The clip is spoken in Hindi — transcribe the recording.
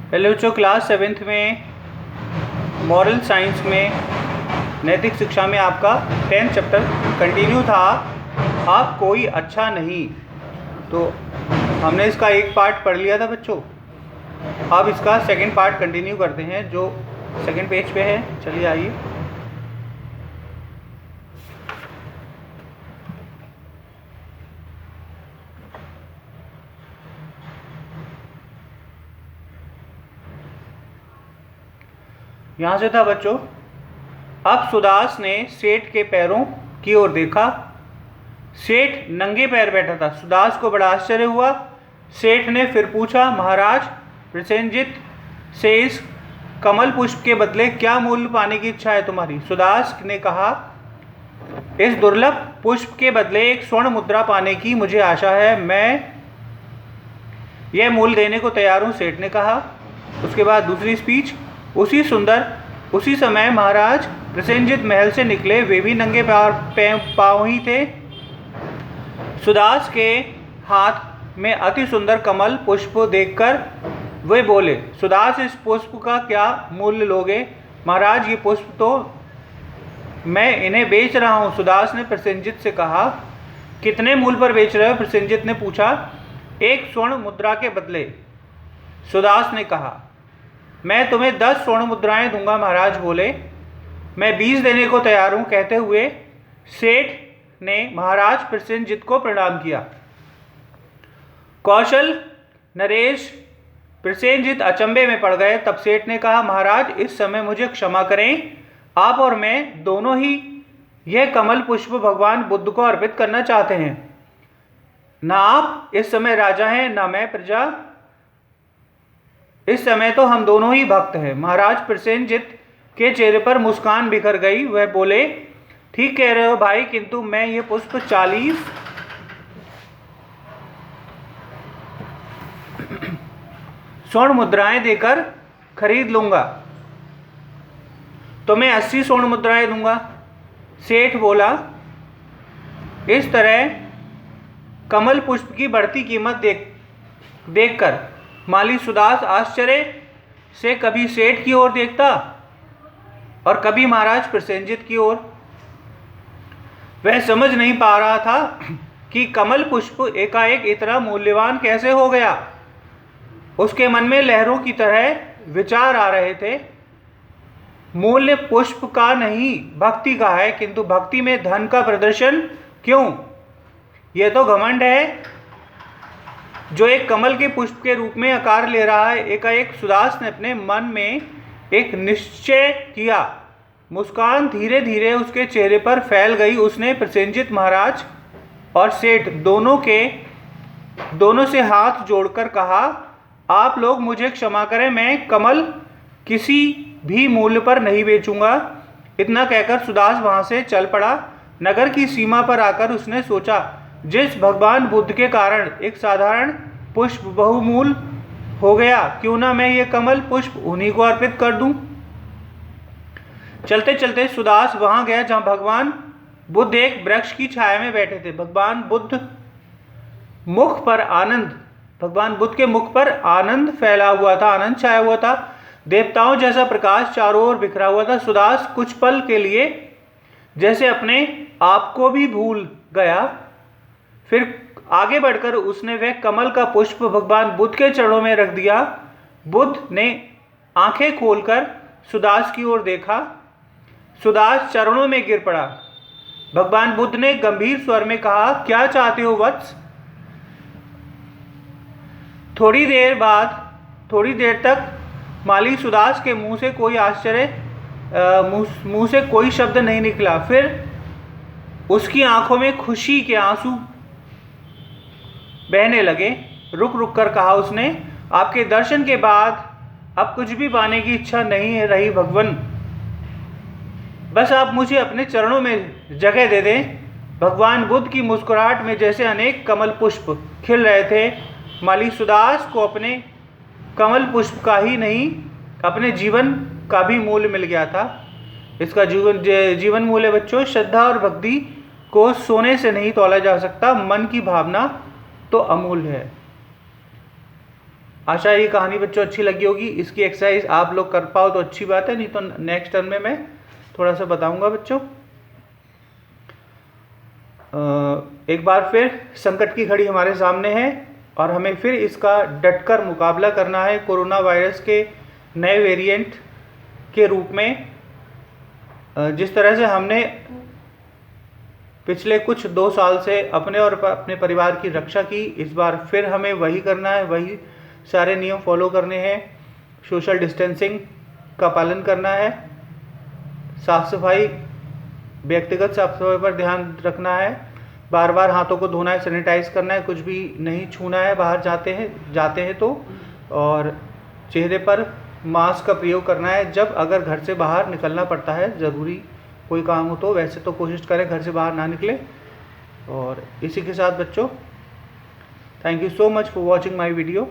हेलो बच्चों, क्लास 7th में मॉरल साइंस में नैतिक शिक्षा में आपका 10th चैप्टर कंटिन्यू था। आप कोई अच्छा नहीं, तो हमने इसका एक पार्ट पढ़ लिया था बच्चों। अब इसका सेकंड पार्ट कंटिन्यू करते हैं जो सेकंड पेज पे है। चलिए आइए। यहाँ से था बच्चों, अब सुदास ने सेठ के पैरों की ओर देखा। सेठ नंगे पैर बैठा था। सुदास को बड़ा आश्चर्य हुआ। सेठ ने फिर पूछा, महाराज, प्रसेनजीत से इस कमल पुष्प के बदले क्या मूल्य पाने की इच्छा है तुम्हारी? सुदास ने कहा, इस दुर्लभ पुष्प के बदले एक स्वर्ण मुद्रा पाने की मुझे आशा है। मैं यह मूल्य देने को तैयार हूँ, सेठ ने कहा। उसके बाद दूसरी स्पीच। उसी समय महाराज प्रसेनजीत महल से निकले। वे भी नंगे पाँव ही थे। सुदास के हाथ में अति सुंदर कमल पुष्प देखकर वे बोले, सुदास, इस पुष्प का क्या मूल्य लोगे? महाराज, ये पुष्प तो मैं इन्हें बेच रहा हूँ। सुदास ने प्रसेनजीत से कहा, कितने मूल्य पर बेच रहे हो? प्रसेनजीत ने पूछा। एक स्वर्ण मुद्रा के बदले। सुदास ने कहा, मैं तुम्हें 10 स्वर्ण मुद्राएं दूंगा। महाराज बोले, मैं 20 देने को तैयार हूं। कहते हुए सेठ ने महाराज प्रसेनजीत को प्रणाम किया। कौशल, नरेश, प्रसेनजीत अचंभे में पड़ गए। तब सेठ ने कहा, महाराज, इस समय मुझे क्षमा करें। आप और मैं दोनों ही यह कमल पुष्प भगवान बुद्ध को अर्पित करना चाहते हैं। ना आप इस समय राजा हैं, ना मैं प्रजा। इस समय तो हम दोनों ही भक्त हैं। महाराज प्रसेनजीत के चेहरे पर मुस्कान बिखर गई। वह बोले, ठीक कह रहे हो भाई, किंतु मैं ये पुष्प 40 स्वर्ण मुद्राएं देकर खरीद लूंगा। तो मैं 80 स्वर्ण मुद्राएं दूंगा। सेठ बोला। इस तरह कमल पुष्प की बढ़ती कीमत देखकर माली सुदास आश्चर्य से कभी सेठ की ओर देखता और कभी महाराज प्रसेनजीत की ओर। वह समझ नहीं पा रहा था कि कमल पुष्प एकाएक इतना मूल्यवान कैसे हो गया। उसके मन में लहरों की तरह विचार आ रहे थे। मूल्य पुष्प का नहीं, भक्ति का है, किंतु भक्ति में धन का प्रदर्शन क्यों? यह तो घमंड है जो एक कमल के पुष्प के रूप में आकार ले रहा है। एकाएक सुदास ने अपने मन में एक निश्चय किया। मुस्कान धीरे धीरे उसके चेहरे पर फैल गई। उसने प्रसेनजीत महाराज और सेठ दोनों से हाथ जोड़कर कहा, आप लोग मुझे क्षमा करें, मैं कमल किसी भी मूल्य पर नहीं बेचूंगा। इतना कहकर सुदास वहां से चल पड़ा। नगर की सीमा पर आकर उसने सोचा, जिस भगवान बुद्ध के कारण एक साधारण पुष्प बहुमूल्य हो गया, क्यों ना मैं ये कमल पुष्प उन्हीं को अर्पित कर दूं। चलते चलते सुदास वहां गया जहां भगवान बुद्ध एक वृक्ष की छाया में बैठे थे। भगवान बुद्ध के मुख पर आनंद फैला हुआ था, आनंद छाया हुआ था। देवताओं जैसा प्रकाश चारों ओर बिखरा हुआ था। सुदास कुछ पल के लिए जैसे अपने आप को भी भूल गया। फिर आगे बढ़कर उसने वह कमल का पुष्प भगवान बुद्ध के चरणों में रख दिया। बुद्ध ने आंखें खोलकर सुदास की ओर देखा। सुदास चरणों में गिर पड़ा। भगवान बुद्ध ने गंभीर स्वर में कहा, क्या चाहते हो वत्स? थोड़ी देर तक माली सुदास के मुंह से कोई शब्द नहीं निकला। फिर उसकी आंखों में खुशी के आंसू बहने लगे। रुक रुक कर कहा उसने, आपके दर्शन के बाद अब कुछ भी पाने की इच्छा नहीं रही भगवान। बस आप मुझे अपने चरणों में जगह दे दें। भगवान बुद्ध की मुस्कुराहट में जैसे अनेक कमल पुष्प खिल रहे थे। माली सुदास को अपने कमल पुष्प का ही नहीं, अपने जीवन का भी मूल्य मिल गया था। इसका जीवन मूल्य बच्चों, श्रद्धा और भक्ति को सोने से नहीं तौला जा सकता। मन की भावना तो अमूल्य है। आशा है ये कहानी बच्चों अच्छी लगी होगी। इसकी एक्सरसाइज आप लोग कर पाओ तो अच्छी बात है, नहीं तो नेक्स्ट टर्म में मैं थोड़ा सा बताऊंगा बच्चों। एक बार फिर संकट की घड़ी हमारे सामने है और हमें फिर इसका डटकर मुकाबला करना है कोरोना वायरस के नए वेरिएंट के रूप में। जिस तरह से हमने पिछले कुछ 2 साल से अपने और अपने परिवार की रक्षा की, इस बार फिर हमें वही करना है, वही सारे नियम फॉलो करने हैं। सोशल डिस्टेंसिंग का पालन करना है, साफ सफाई, व्यक्तिगत साफ सफाई पर ध्यान रखना है, बार बार हाथों को धोना है, सैनिटाइज करना है, कुछ भी नहीं छूना है बाहर जाते हैं तो, और चेहरे पर मास्क का प्रयोग करना है जब अगर घर से बाहर निकलना पड़ता है, ज़रूरी कोई काम हो तो। वैसे तो कोशिश करें घर से बाहर ना निकले। और इसी के साथ बच्चों, thank you so much for watching my video.